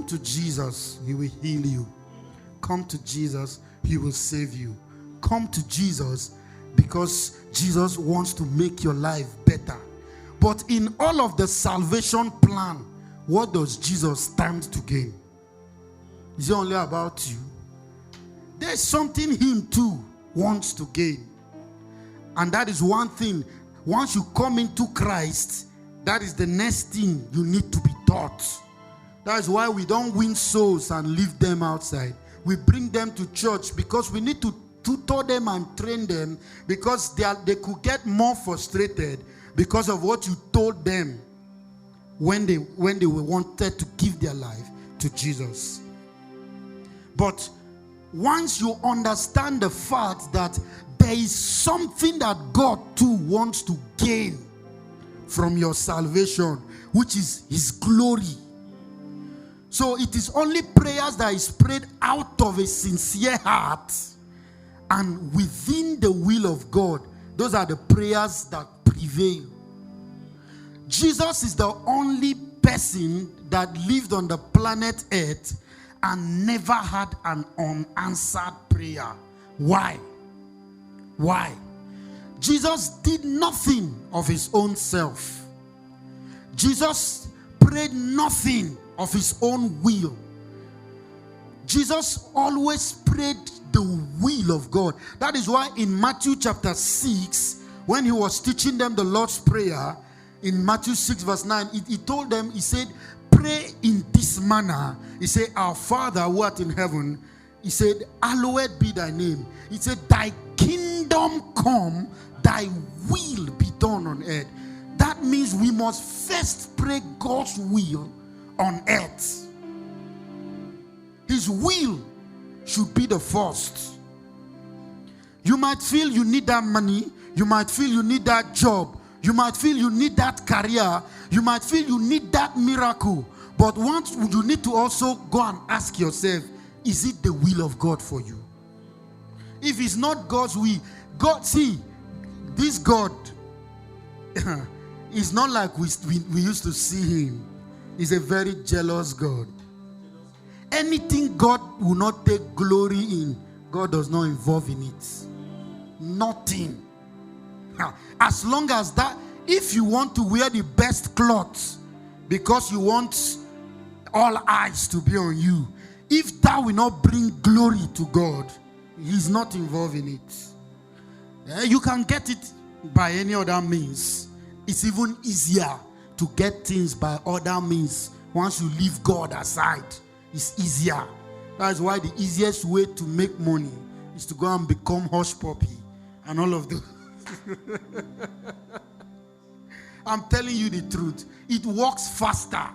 Come to Jesus, he will heal you. Come to Jesus, he will save you. Come to Jesus because Jesus wants to make your life better. But in all of the salvation plan, what does Jesus stand to gain? Is it only about you? There's something him too wants to gain. And that is one thing. Once you come into Christ, that is the next thing you need to be taught. That is why we don't win souls and leave them outside. We bring them to church because we need to tutor them and train them, because they could get more frustrated because of what you told them when they wanted to give their life to Jesus. But once you understand the fact that there is something that God too wants to gain from your salvation, which is his glory. So it is only prayers that is prayed out of a sincere heart and within the will of God. Those are the prayers that prevail. Jesus is the only person that lived on the planet Earth and never had an unanswered prayer. Why? Why? Jesus did nothing of his own self. Jesus prayed nothing of his own will. Jesus always prayed the will of God. That is why in Matthew chapter 6, when he was teaching them the Lord's Prayer, in Matthew 6 verse 9, he told them, he said, pray in this manner. He said, our Father who art in heaven, he said, hallowed be thy name. He said, thy kingdom come, thy will be done on earth. That means we must first pray God's will on earth. His will should be the first. You might feel you need that money. You might feel you need that job. You might feel you need that career. You might feel you need that miracle. But once you need to also go and ask yourself, is it the will of God for you? If it's not God's will, God, see, this God is not like we used to see him. He's a very jealous God. Anything God will not take glory in, God does not involve in it. Nothing. As long as that, if you want to wear the best clothes because you want all eyes to be on you, if that will not bring glory to God, he's not involved in it. You can get it by any other means. It's even easier to get things by other means. Once you leave God aside, it's easier. That's why the easiest way to make money is to go and become hush puppy and all of those. I'm telling you the truth. It works faster.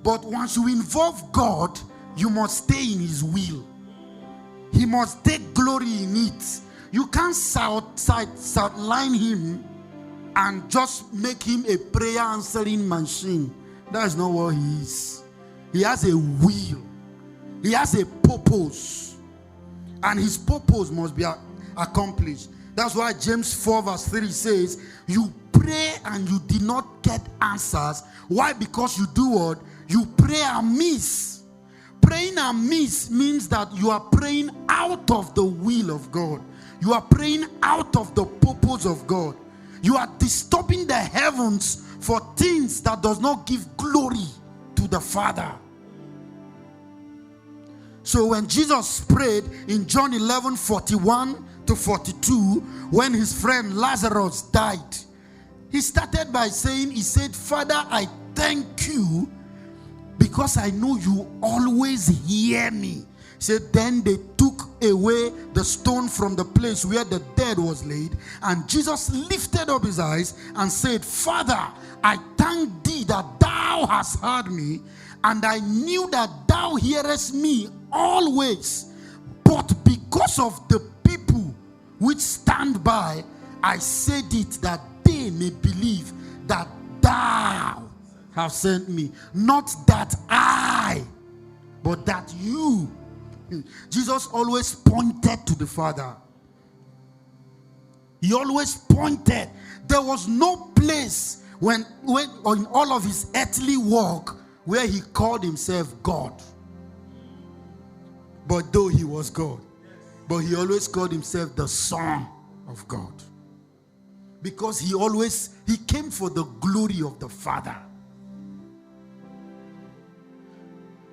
But once you involve God, you must stay in his will. He must take glory in it. You can't sideline him and just make him a prayer answering machine. That's not what he is. He has a will. He has a purpose. And his purpose must be accomplished. That's why James 4 verse 3 says, you pray and you did not get answers. Why? Because you do what? You pray amiss. Praying amiss means that you are praying out of the will of God. You are praying out of the purpose of God. You are disturbing the heavens for things that does not give glory to the Father. So when Jesus prayed in John 11:41 to 42, when his friend Lazarus died, he started by saying, he said, Father, I thank you because I know you always hear me. He said, then they took away the stone from the place where the dead was laid, and Jesus lifted up his eyes and said, Father, I thank thee that thou hast heard me, and I knew that thou hearest me always, but because of the people which stand by, I said it that they may believe that thou hast sent me. Not that I, but that you. Jesus always pointed to the Father. He always pointed. There was no place when in all of his earthly walk where he called himself God. But though he was God, but he always called himself the Son of God. Because he came for the glory of the Father.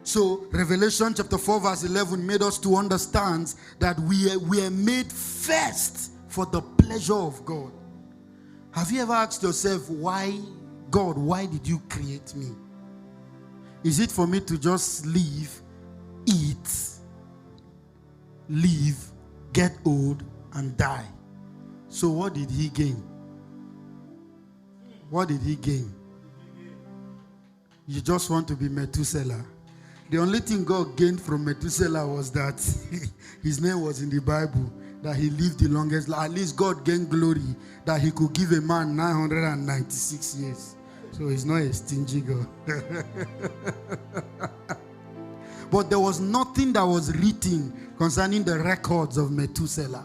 So Revelation chapter 4 verse 11 made us to understand that we are made first for the pleasure of God. Have you ever asked yourself, why, God, why did you create me? Is it for me to just live, eat, live, get old, and die? So what did he gain? What did he gain? You just want to be Methuselah. The only thing God gained from Methuselah was that his name was in the Bible, that he lived the longest. At least God gained glory that he could give a man 996 years. So he's not a stingy God. But there was nothing that was written concerning the records of Methuselah.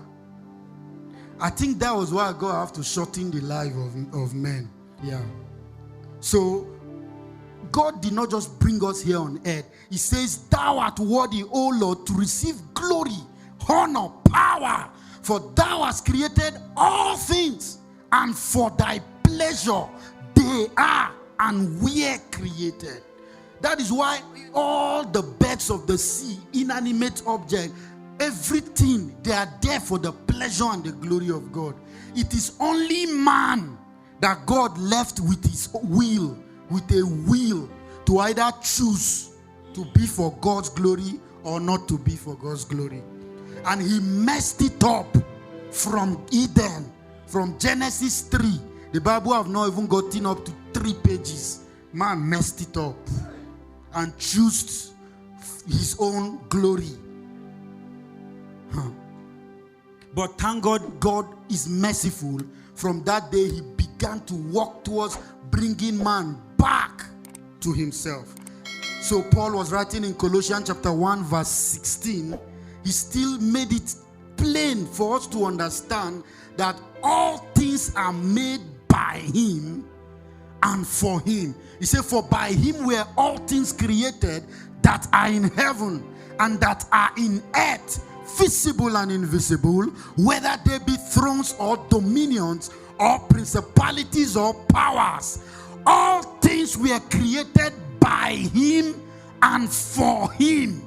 I think that was why God have to shorten the life of men. Yeah. So God did not just bring us here on earth. He says, thou art worthy, O Lord, to receive glory, honor, power. For thou hast created all things, and for thy pleasure they are and were created. That is why all the birds of the sea, inanimate objects, everything, they are there for the pleasure and the glory of God. It is only man that God left with his will, with a will to either choose to be for God's glory or not to be for God's glory. And he messed it up from Eden, from Genesis 3. The Bible have not even gotten up to 3 pages. Man messed it up and chose his own glory. But thank God, God is merciful. From that day, he began to walk towards bringing man back to himself. So Paul was writing in Colossians chapter 1 verse 16. He still made it plain for us to understand that all things are made by him and for him. He said, for by him were all things created that are in heaven and that are in earth, visible and invisible, whether they be thrones or dominions or principalities or powers. All things were created by him and for him.